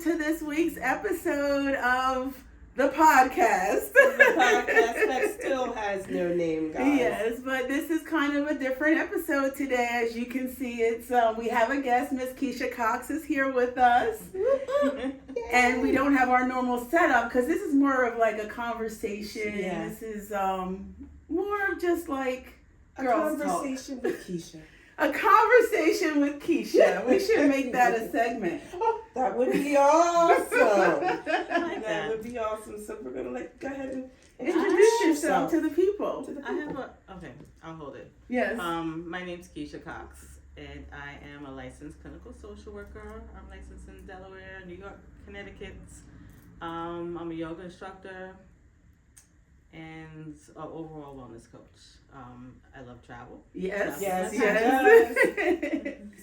To this week's episode of the podcast. The podcast that still has no name, guys. Yes, but this is kind of a different episode today. As you can see, it's we have a guest. Miss Keisha Cox is here with us. And we don't have our normal setup because this is more of like a conversation. Yeah. This is more of just like A girls conversation talk. with Keisha. A conversation with Keisha. We should make that a segment. Oh, that would be awesome. Introduce That would be awesome. So we're gonna go ahead and yourself to the people. Okay, I'll hold it. Yes. My name's Keisha Cox, and I am a licensed clinical social worker. I'm licensed in Delaware, New York, Connecticut. I'm a yoga instructor and an overall wellness coach. I love travel. Yes. Yes.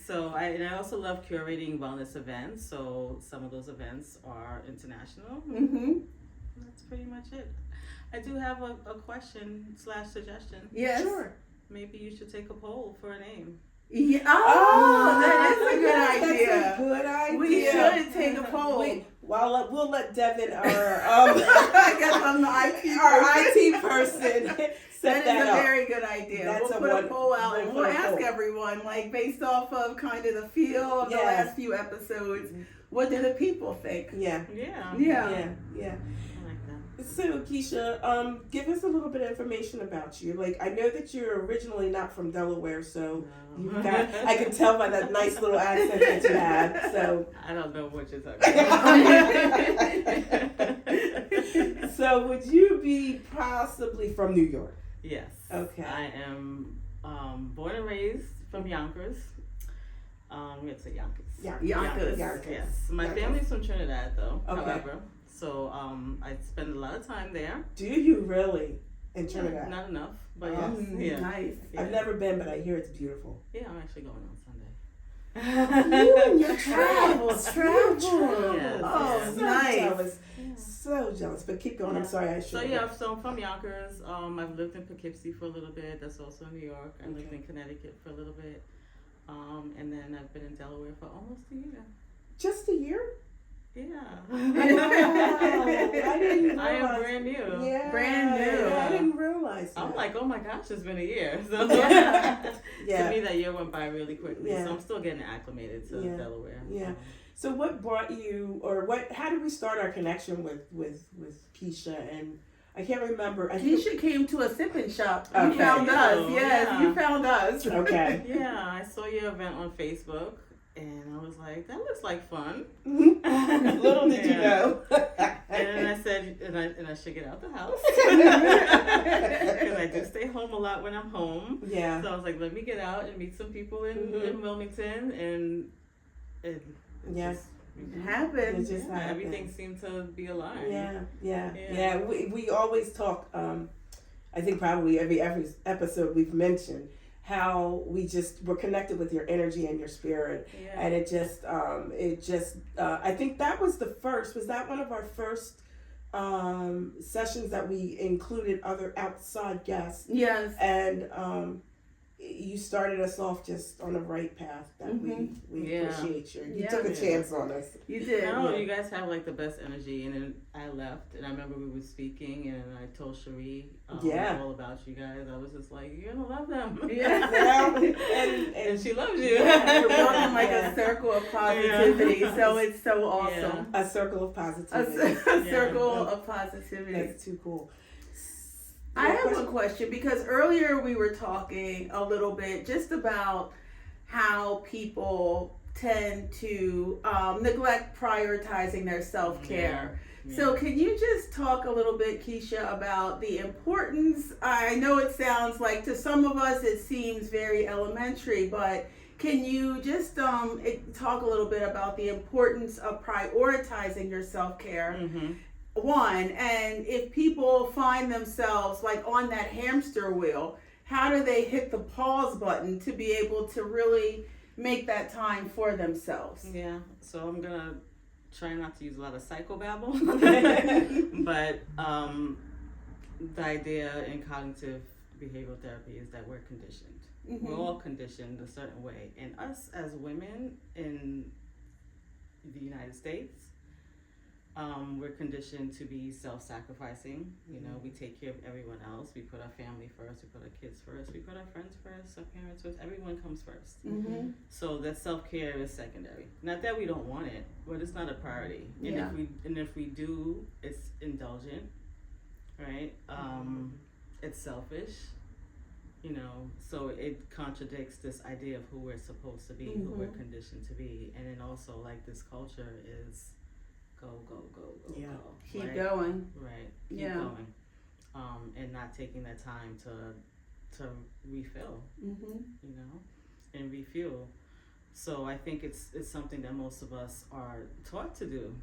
So I also love curating wellness events. So some of those events are international. Mm-hmm. That's pretty much it. I do have a question / suggestion. Yes. Sure. Maybe you should take a poll for a name. Yeah. Oh, that is a good idea. That's a good idea. We should take a poll. We'll let Devin, our I guess I'm the IT our person. IT person, set That is that a up. very good idea. That's We'll put a poll out and we'll put a ask poll. everyone, like based off of kind of the feel of the Yes. last few episodes, what do the people think? Yeah. Yeah. Yeah. Yeah. Yeah. I like that. So Keisha, give us a little bit of information about you. Like, I know that you're originally not from Delaware, so No. you've got, I can tell by that nice little accent that you have. So, I don't know what you're talking about. so would you be possibly from New York? Yes. Okay. I am born and raised from Yonkers. It's a Yonkers. Yonkers. Yes. My Yonkers. family's from Trinidad, though. Okay. However, so I spend a lot of time there. Do you really in Trinidad? Not enough, but Oh, yes. Yeah. Nice. Yeah. I've never been, but I hear it's beautiful. Yeah, I'm actually going on Sunday. You and your travels. Travel. Yes, Oh, yes. So nice. jealous. So jealous. But keep going. I'm sorry. I should. So yeah, so I'm from Yonkers. I've lived in Poughkeepsie for a little bit. That's also New York. I lived Okay. in Connecticut for a little bit. And then I've been in Delaware for almost a year. Just a year? Yeah. Wow. I didn't realize. I am brand new. Yeah. Brand new. I didn't realize that. I'm like, oh my gosh, it's been a year. So Yeah. to Yeah. me, that year went by really quickly. Yeah. So I'm still getting acclimated to Yeah. Delaware. Yeah. So what brought you, or what? How did we start our connection with Keisha? And I can't remember. I think Keisha came to a sipping shop. Okay. You found us. Yes, Yeah. you found us. Okay. Yeah, I saw your event on Facebook, and I was like, that looks like fun. Little did you Yeah. know. And then I said, and I should get out the house because I do stay home a lot when I'm home. Yeah. So I was like, let me get out and meet some people in Mhm. Wilmington, and it Yes. just, It happened. It just happened. everything seemed to be aligned. Yeah. Yeah. Yeah. Yeah. We always talk. I think probably every episode we've mentioned how we're connected with your energy and your spirit. Yeah. And it just, I think that was was that one of our first sessions that we included other outside guests? Yes. And you started us off just on the right path that we Yeah. appreciate you. You Yeah. took a Yeah. chance on us. You did. No, Yeah. you guys have like the best energy, and then I left, and I remember we were speaking, and I told Cherie Yeah. all about you guys. I was just like, you're gonna love them. Yeah. Well, And she loves you. We're building like Yeah. a circle of positivity, Yeah. so it's so awesome. a circle of A, positivity. circle of positivity. That's too cool. I have a question because earlier we were talking a little bit just about how people tend to neglect prioritizing their self-care. Yeah. So can you just talk a little bit, Keisha, about the importance? I know it sounds like to some of us it seems very elementary, but can you just talk a little bit about the importance of prioritizing your self-care? Mm-hmm. One, and if people find themselves like on that hamster wheel, how do they hit the pause button to be able to really make that time for themselves? Yeah, so I'm gonna try not to use a lot of psychobabble, but the idea in cognitive behavioral therapy is that we're conditioned. Mm-hmm. We're all conditioned a certain way, and us as women in the United States, We're conditioned to be self-sacrificing. You know, we take care of everyone else. We put our family first. We put our kids first. We put our friends first. Our parents first. Everyone comes first. Mm-hmm. So that self-care is secondary. Not that we don't want it, but it's not a priority. And Yeah. if we do, it's indulgent, right? It's selfish. You know, so it contradicts this idea of who we're supposed to be, who we're conditioned to be, and then also like this culture is go, Yeah. go. Keep right? going. Right. Keep Yeah. going. And not taking that time to refill, Mm-hmm. you know, and refuel. So I think it's something that most of us are taught to do.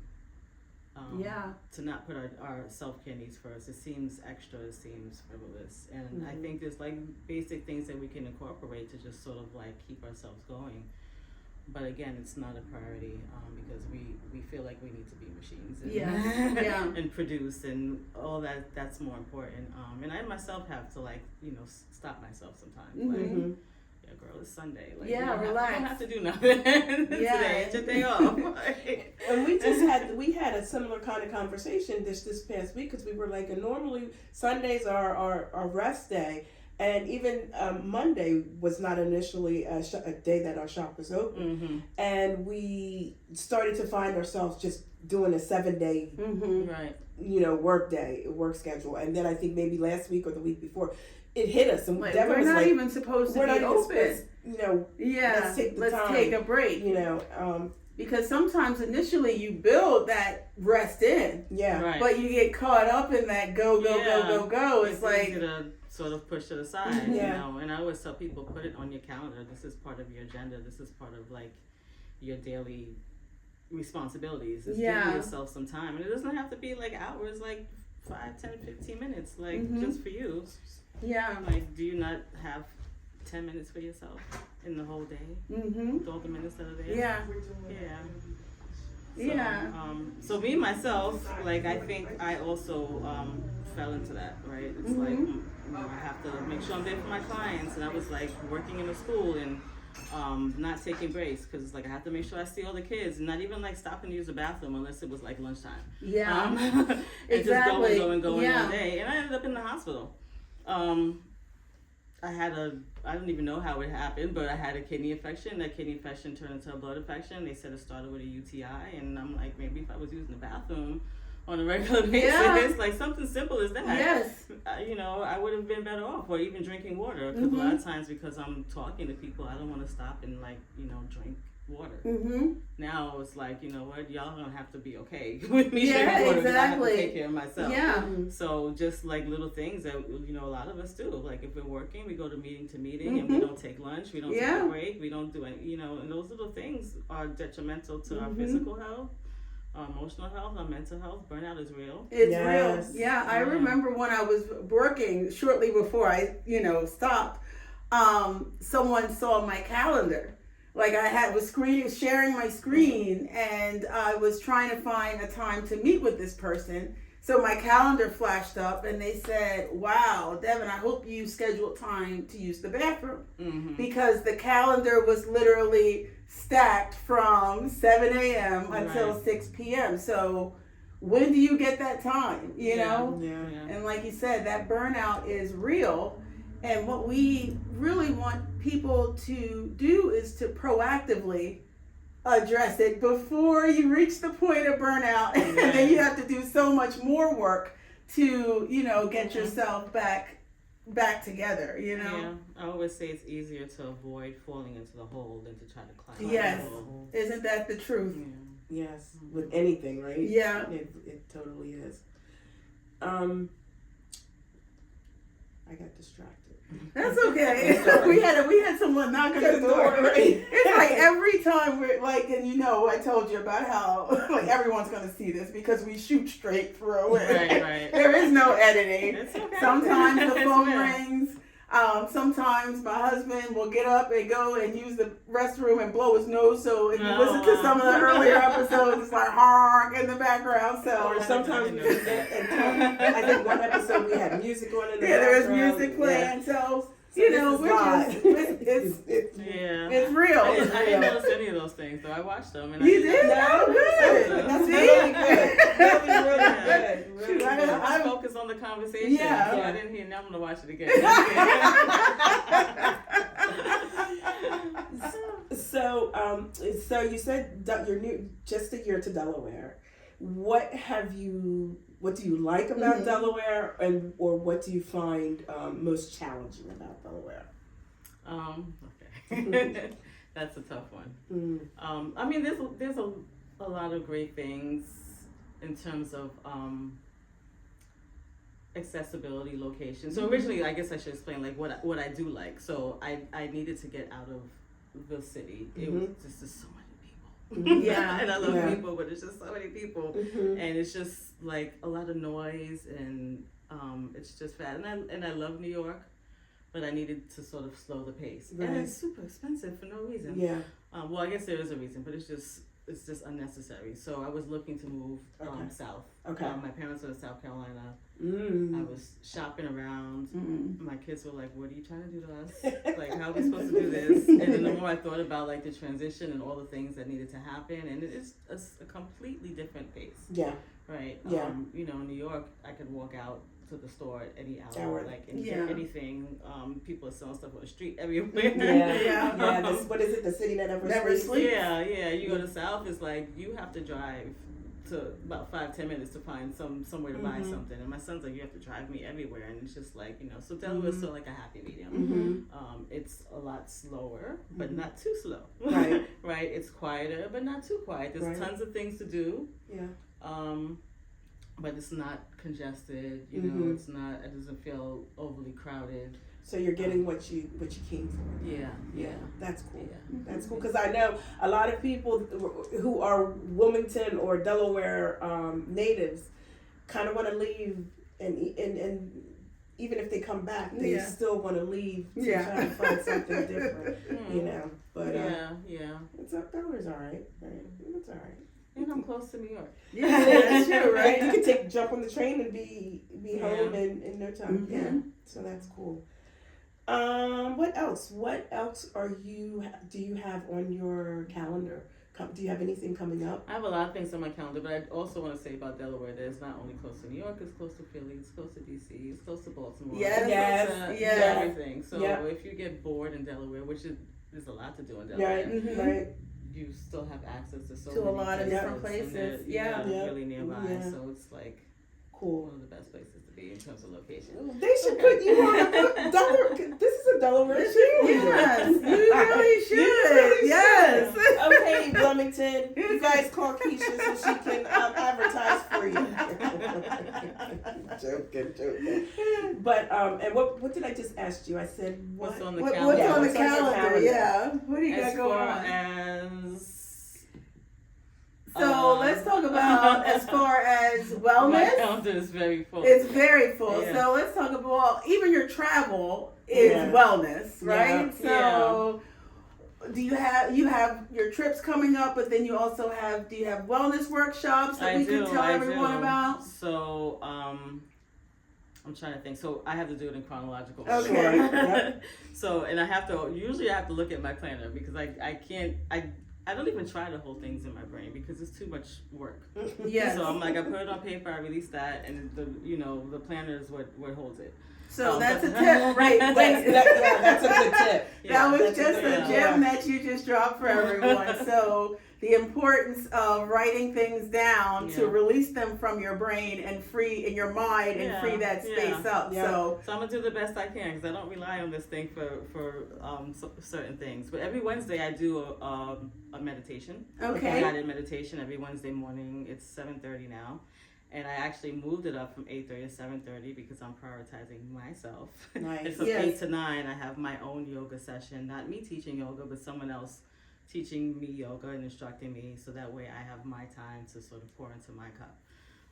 Yeah. To not put our self-care needs first. It seems extra, it seems frivolous. And I think there's like basic things that we can incorporate to just sort of like keep ourselves going. But again, it's not a priority because we feel like we need to be machines and, Yeah. and produce and all that. That's more important. And I myself have to like, you know, stop myself sometimes. Mm-hmm. Like, yeah, girl, it's Sunday. Like, Yeah, you don't relax. You don't have to do nothing today. It's your day off. And we had a similar kind of conversation this past week because we were like, and normally Sundays are our rest day, and even Monday was not initially a day that our shop was open, and we started to find ourselves just doing a 7-day Right. you know work schedule, and then I think maybe last week or the week before it hit us, and Like, Devin we're was not like, even supposed to we're be not even open. supposed, you know, Yeah. let's take the time. take a break. you know, Because sometimes initially you build that rest in, yeah, Right. but you get caught up in that go. It's like, easy to sort of push it aside, Yeah. you know. And I always tell people, put it on your calendar. This is part of your agenda. This is part of like your daily responsibilities. Is Yeah. giving yourself some time, and it doesn't have to be like hours, like 5, 10, 15 minutes, like just for you. yeah. Like, do you not have 10 minutes for yourself in the whole day? Mm-hmm. With all the minutes that are there. Yeah. Yeah. So, Yeah. So me myself, like I think I also fell into that, right? It's like you know, I have to make sure I'm there for my clients, and I was like working in a school and not taking breaks because it's like I have to make sure I see all the kids, and not even like stopping to use the bathroom unless it was like lunchtime. Yeah. And Exactly. just going Yeah. all day, and I ended up in the hospital. I don't even know how it happened, but I had a kidney infection. That kidney infection turned into a blood infection. They said it started with a UTI, and I'm like, maybe if I was using the bathroom on a regular basis, Yeah. like something simple as that, Yes. you know, I would have been better off, or even drinking water. Because a lot of times, because I'm talking to people, I don't want to stop and like, you know, drink water. Mm-hmm. Now it's like, you know what, y'all don't have to be okay with me Yeah, drinking water because I have to exactly. take care of myself. Yeah. So just like little things that, you know, a lot of us do. Like if we're working, we go to meeting and we don't take lunch, we don't take a break, we don't do any, you know, and those little things are detrimental to our physical health, our emotional health, our mental health. Burnout is real. It's Yes. real. Yeah, I remember when I was working shortly before I, stopped, someone saw my calendar. Like I was sharing my screen, and I was trying to find a time to meet with this person. So my calendar flashed up, and they said, "Wow, Devin, I hope you scheduled time to use the bathroom," because the calendar was literally stacked from 7 a.m. until 6 p.m. So when do you get that time? You know? yeah. And like you said, that burnout is real. And what we really want people to do is to proactively address it before you reach the point of burnout. And then you have to do so much more work to, get yourself back together, Yeah, I always say it's easier to avoid falling into the hole than to try to climb Yes. out of the hole. Isn't that the truth? Yes, with anything, right? Yeah. It totally is. I got distracted. That's okay. we had someone knock on the door. Right? It's like every time we're like, and I told you about how like everyone's gonna see this because we shoot straight through it. Right. There is no editing. It's okay. Sometimes the It's phone real. rings. Sometimes my husband will get up and go and use the restroom and blow his nose. So if you Oh, listen to wow. some of the earlier episodes, it's like honk in the background. So Or sometimes, I didn't know that. I think one episode we had music on in the there is background. music playing. So this we're is live. just it's Yeah. real. I didn't notice any of those things, though. I watched them. And You I did? didn't- Oh, good. That's See? really good. the conversation. Yeah. So I didn't hear. Now I'm gonna watch it again. So you said you're new, just a year to Delaware. What do you like about Delaware, or what do you find most challenging about Delaware? Okay. That's a tough one. I mean, there's a lot of great things in terms of accessibility, location. So originally, I guess I should explain like what I do like. So I needed to get out of the city. It was just so many people. Yeah. And I love people, but it's just so many people, and it's just like a lot of noise, and it's just bad. And I love New York, but I needed to sort of slow the pace. Right. And it's super expensive for no reason. Yeah. Well, I guess there is a reason, but it's just unnecessary. So I was looking to move south. Okay. My parents are in South Carolina. Mm. I was shopping around. My kids were like, "What are you trying to do to us? Like, how are we supposed to do this?" And then the more I thought about like the transition and all the things that needed to happen, and it is a completely different pace. Yeah. Right. Yeah. In New York, I could walk out to the store at any hour, Hour. like and get anything. People are selling stuff on the street everywhere. Yeah. What is it? The city that never sleeps. Yeah. You go to South, it's like you have to drive to about 5-10 minutes to find somewhere to buy something. And my son's like, you have to drive me everywhere, and it's just like so Delaware's sort of like a happy medium. It's a lot slower, but not too slow. Right. Right. It's quieter, but not too quiet. There's tons of things to do. Yeah. But it's not congested, it's not, it doesn't feel overly crowded. So you're getting what you came for. Yeah. That's cool. Yeah. That's cool, because I know a lot of people who are Wilmington or Delaware natives kind of want to leave, and even if they come back, they still want to leave to try to find something different. But Delaware's all right. It's all right. And I'm close to New York. Yeah, that's true, right? You can jump on the train and be home in no time. Yeah, so that's cool. What else? What else do you have on your calendar? Do you have anything coming up? I have a lot of things on my calendar, but I also want to say about Delaware that it's not only close to New York, it's close to Philly, it's close to DC, it's close to Baltimore. Yes. Everything. So if you get bored in Delaware, which there's a lot to do in Delaware. Right. You still have access to a lot of different places. Really nearby. Yeah. So it's like cool. One of the best places to be in terms of location. They should put you on a Delaware. This is a Delaware cheerleader. Yes, you really should. Yes. Okay, Bloomington, you guys call Keisha so she can advertise for you. Joking. But and what did I just ask you? I said what's on What's calendar? on the calendar? Yeah. What do you got as going far on? As So let's talk about as far as wellness. My calendar is very full. It's very full. Yeah. So let's talk about even your travel is wellness, right? Yeah. So do you have your trips coming up, but then you also do you have wellness workshops that we can tell everyone about? So I'm trying to think. So I have to do it in chronological order. Okay. Yep. So, and I have to look at my planner because I can't, I don't even try to hold things in my brain because it's too much work. Yes. So I'm like, I put it on paper, I release that, and the planner is what holds it. So that's a tip, right? That's a good tip. That was that's just a tip. gem that you just dropped for everyone. So the importance of writing things down to release them from your brain and free in your mind and free that space up. Yeah. So I'm gonna do the best I can because I don't rely on this thing for certain things. But every Wednesday I do a meditation. Okay. A guided meditation every Wednesday morning. It's 7:30 now. And I actually moved it up from 8:30 to 7:30 because I'm prioritizing myself. Nice. And from 8 to 9, I have my own yoga session. Not me teaching yoga, but someone else teaching me yoga and instructing me. So that way I have my time to sort of pour into my cup.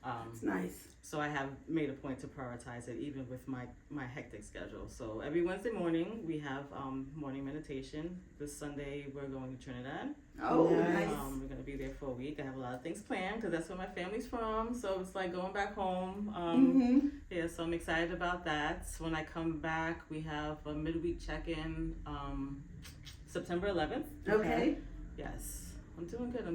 That's nice. So I have made a point to prioritize it even with my hectic schedule. So every Wednesday morning we have morning meditation. This Sunday we're going to Trinidad. Oh, nice. We're going to be there for a week. I have a lot of things planned because that's where my family's from. So it's like going back home. Yeah, so I'm excited about that. When I come back, we have a midweek check-in September 11th. Okay. Yes. I'm doing good.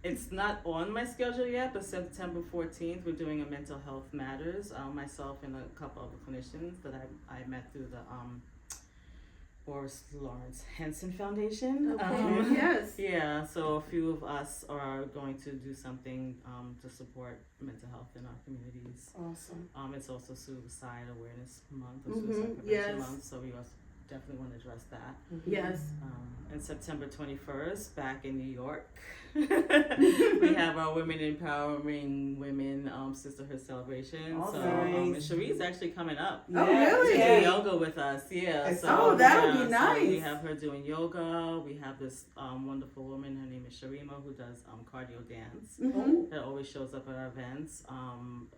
It's not on my schedule yet, but September 14th, we're doing a Mental Health Matters. Myself and a couple of clinicians that I met through the Boris Lawrence Henson Foundation. Okay. Yes. Yeah, so a few of us are going to do something to support mental health in our communities. Awesome. It's also Suicide Awareness Month, or Mhm, Suicide Prevention yes. Month, so we also definitely want to address that. Yes. And September 21st, back in New York, we have our Women Empowering Women Sisterhood Celebration. Awesome. So and Cherie's actually coming up. Oh, really? To Yeah. do yoga with us, yeah. Yes. So, Oh, that'll be So we nice. have her doing yoga. We have this wonderful woman. Her name is Sharima, who does cardio dance. Mhm. That always shows up at our events.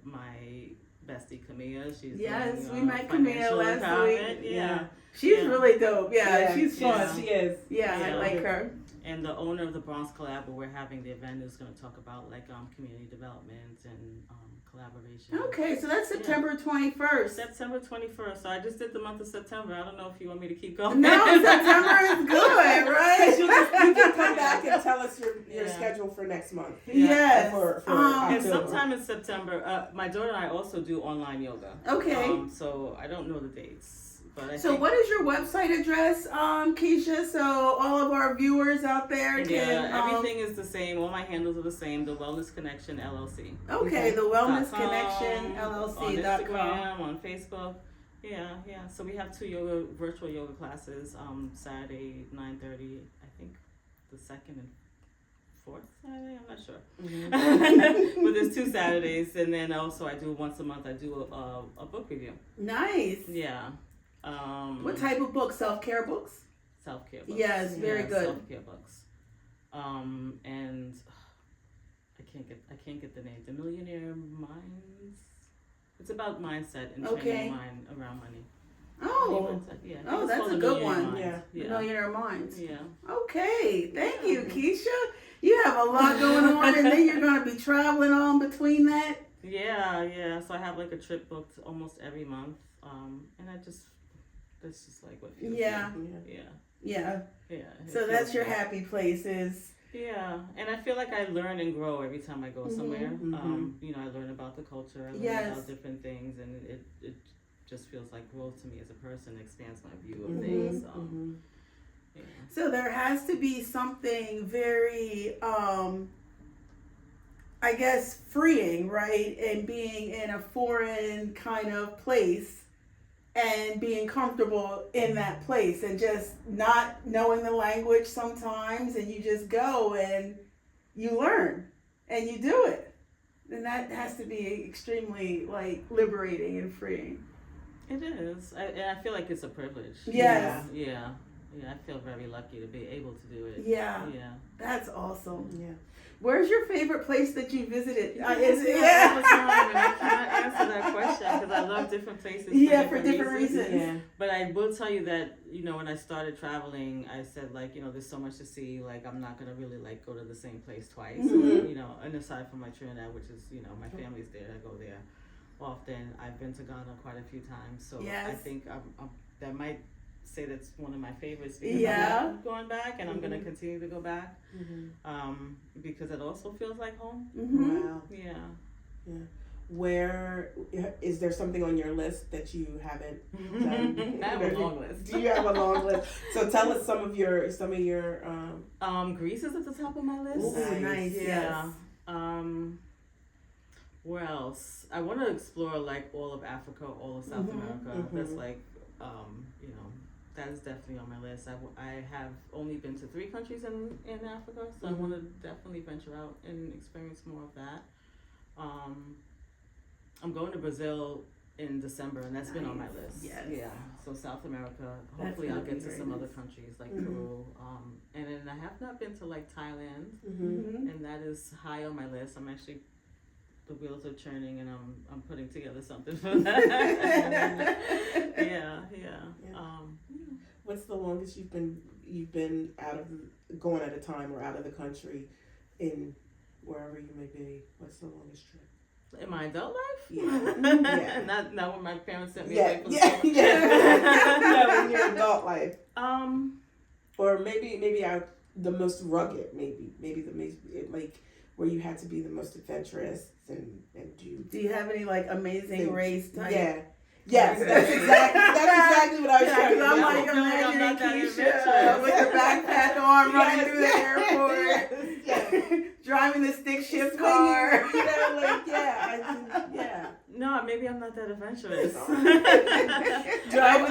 My bestie Camilla, she's Yes, doing, we met financial Camilla last empowerment. week. Yeah. She's Yeah. really dope. Yeah, she's fun. Yeah. She is. Yeah, I Yeah. like her. And the owner of the Bronx Collab, where we're having the event, is going to talk about like community development and collaboration. Okay, so that's September 21st. September 21st. So I just did the month of September. I don't know if you want me to keep going. No, September is good, right? You can come back and tell us your Yeah. schedule for next month. Yes. For And October. sometime in September, my daughter and I also do online yoga. Okay. So I don't know the dates, but I So think what is your website address, Keisha? So all of our viewers out there can. everything is the same. All my handles are the same. The Wellness Connection LLC. Okay, the Wellness .com, Connection on LLC.com. Instagram, on Facebook. Yeah. So we have 2 virtual yoga classes. Saturday 9:30. I think the second and fourth Saturday. I'm not sure. Mm-hmm. But there's 2 Saturdays, and then also I do once a month. I do a book review. Nice. Yeah. What type of books? Self-care books? Self-care books. Yes, very good. Self-care books. And I can't get the name. The Millionaire Minds. It's about mindset and training Okay. your mind around money. Oh, Yeah. I think Oh, it's that's called a The good Millionaire one. Minds. Yeah. Millionaire Minds. Yeah. Okay, thank you, Keisha. You have a lot going on, and then you're going to be traveling on between that. Yeah. So I have like a trip booked almost every month. And that's just like what feels Yeah. good. Yeah. Yeah. Yeah. it So feels that's your good. happy places. Yeah, and I feel like I learn and grow every time I go somewhere. mhm. I learn about the culture, I learn Yes. about different things, and it just feels like growth to me as a person, expands my view of Mhm, things. mhm. Yeah. So there has to be something very, I guess, freeing, right? And being in a foreign kind of place and being comfortable in that place and just not knowing the language sometimes, and you just go and you learn and you do it. And that has to be extremely like liberating and freeing. It is, and I feel like it's a privilege. Yes. Yeah, I feel very lucky to be able to do it. Yeah. Yeah. That's awesome. Yeah. Where's your favorite place that you visited? All the time, and I cannot answer that question because I love different places. For different reasons. Yeah. But I will tell you that, when I started traveling, I said, like, there's so much to see, like, I'm not going to really, like, go to the same place twice. Mhm. And aside from my Trinidad, which is, my family's there, I go there often. I've been to Ghana quite a few times. So I Yes. think that might say that's one of my favorites because Yeah. I love going back, and I'm going to continue to go back Mhm. because it also feels like home. Mm-hmm. Wow. Yeah. Where is there something on your list that you haven't done? I have a long list. Do you have a long list? So tell us some of your Greece is at the top of my list. Ooh, nice. Yeah. Yes. Where else? I want to explore like all of Africa, all of South Mhm, America. mhm. That's like, that is definitely on my list. I have only been to 3 countries in Africa, so I want to definitely venture out and experience more of that. I'm going to Brazil in December, and that's been on my Nice. list. Yes. Yeah. So South America. That's Hopefully, I'll gonna be get to very some nice. other countries like Mhm. Peru. And then I have not been to like Thailand, Mm-hmm. and that is high on my list. I'm actually, the wheels are churning, and I'm putting together something for that. yeah. What's the longest you've been going at a time or out of the country in wherever you may be? What's the longest trip? In my adult life? Yeah. Yeah. Not when my parents sent me Yeah, away for the yeah, summer. yeah. No, in your adult life, or maybe the most rugged, maybe the most like where you had to be the most adventurous and do. Do you have any like amazing race type? Yeah. Yes, that's exactly what I was trying to I'm do. like I'm not that imagining Keisha adventurous. with her backpack on, running through the airport, Yes. driving the stick shift Swinging, car. you know, like yeah. No, maybe I'm not that adventurous. Driving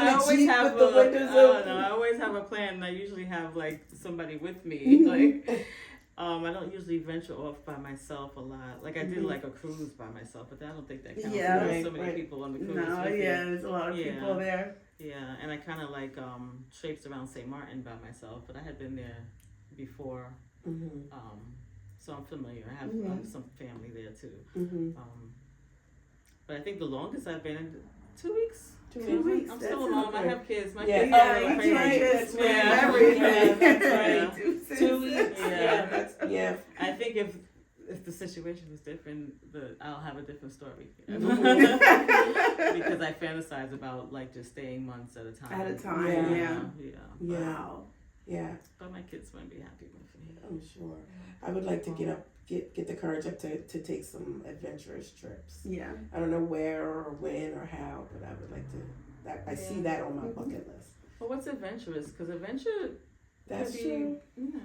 I the always Jeep have with the windows open. I always have a plan, and I usually have like somebody with me. Mm-hmm. Like, I don't usually venture off by myself a lot. Like I did like a cruise by myself, but I don't think that counts. Yeah. There's so Right, many people on the cruise. No, with yeah, you. there's a lot of Yeah. people there. Yeah, and I kind of like traipsed around St. Martin by myself, but I had been there before, Mm-hmm. so I'm familiar. I have some family there too. Mm-hmm. But I think the longest I've been in 2 weeks. 2 weeks. I'm That's still a mom. I okay. have kids. My Yeah. kids Yeah, are you crazy. can't just Yeah. win everything. Yeah, that's right. 2 weeks. Yeah. That's yeah. I think if the situation was different, I'll have a different story. Because I fantasize about like just staying months at a time. At a time, Yeah. Yeah. Wow. Yeah. But my kids wouldn't be happy with me. I'm sure. I would like to get the courage up to take some adventurous trips. Yeah. I don't know where or when or how, but I would like to. I see that on my bucket list. Well, what's adventurous? Because adventure. That's could be, true. Yeah.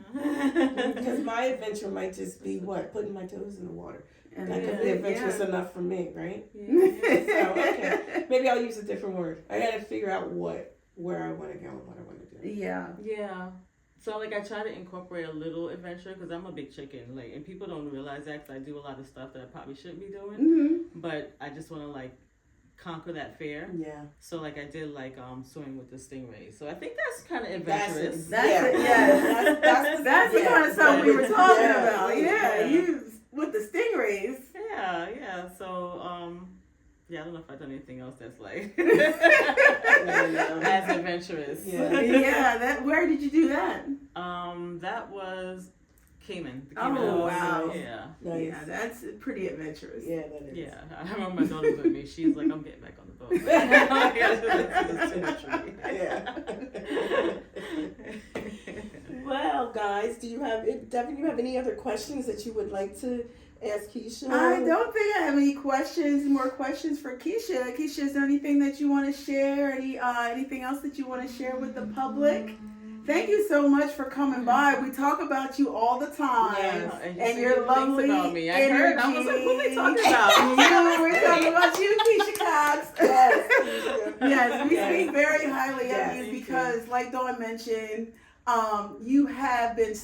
Because my adventure might just be putting my toes in the water. And That could be adventurous enough for me, right? Yeah. So okay, maybe I'll use a different word. I got to figure out where I want to go and what I want to do. Yeah. Yeah. So like I try to incorporate a little adventure because I'm a big chicken, like, and people don't realize that because I do a lot of stuff that I probably shouldn't be doing, Mm-hmm. but I just want to like conquer that fear. Yeah. So like I did like swimming with the stingrays. So I think that's kind of adventurous. That's Yeah. it. Yes. That's the yeah. kind of stuff we were talking Yeah. about. Yeah. Yeah. You with the stingrays. Yeah. So I don't know if I've done anything else that's like as adventurous. Yeah. Yeah. Where did you do that? That was Cayman. The Oh, Cayman Islands. wow. Yeah. Nice. Yeah, that's pretty adventurous. Yeah, that is. Yeah, I remember my daughter with me. She's like, I'm getting back on the boat. It's too much for me. Yeah. Well, guys, Devin, you have any other questions that you would like to ask Keisha? I don't think I have any more questions for Keisha. Keisha, is there anything that you want to share? Anything else that you want to share with the public? Thank you so much for coming by. We talk about you all the time. Yes. And your lovely about me. I energy. heard. I was like, who they talking about? We're talking about you, Keisha Cox. Yes, we speak very highly Yes, of you thank because, like Dawn mentioned, you have been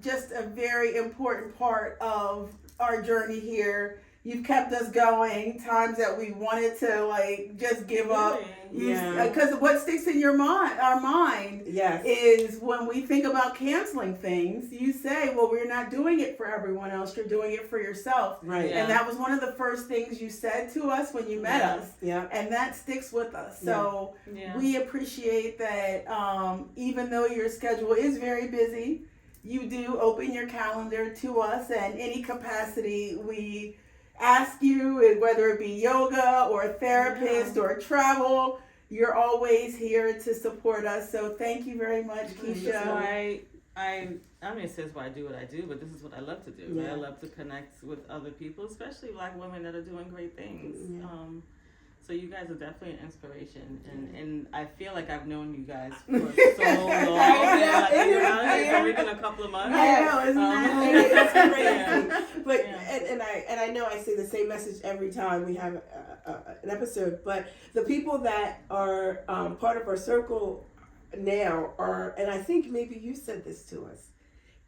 just a very important part of our journey here. You've kept us going times that we wanted to like just give up. Yeah. Because what sticks in our mind Yes. is when we think about canceling things, you say, well, we're not doing it for everyone else. You're doing it for yourself. Right. Yeah. And that was one of the first things you said to us when you met us. Yeah. And that sticks with us. So Yeah. we appreciate that even though your schedule is very busy, you do open your calendar to us, and any capacity we ask you, whether it be yoga or a therapist or travel, you're always here to support us. So thank you very much, That's Keisha. why I mean, it says why I do what I do, but this is what I love to do. Right? Yeah. I love to connect with other people, especially Black women that are doing great things. Yeah. So you guys are definitely an inspiration, and I feel like I've known you guys for so long. It's only been a couple of months. I know, isn't It's that crazy. But Yeah. and I know I say the same message every time we have an episode. But the people that are part of our circle now are, and I think maybe you said this to us.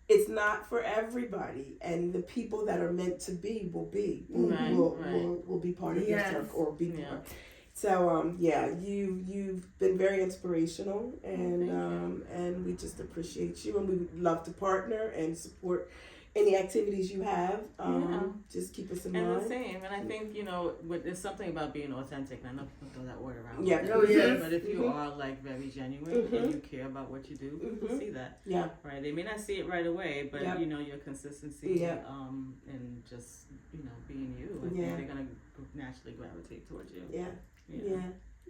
It's not for everybody, and the people that are meant to be will be will be part of your circle or be part. So you've been very inspirational, and we just appreciate you, and we would love to partner and support any activities you have. Just keep us in mind. And the same, and I think there's something about being authentic. And I know people throw that word around. Yeah. Oh, yes. But if you are like very genuine and you care about what you do, people see that. Yeah. Right. They may not see it right away, but your consistency, and just being you, I think they're gonna naturally gravitate towards you. Yeah.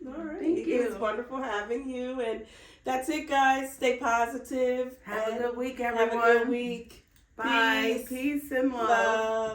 All right. Thank you. It's wonderful having you, and that's it, guys. Stay positive. Have a good week, Have everyone. a good week. Bye. Peace. Peace and love. Love.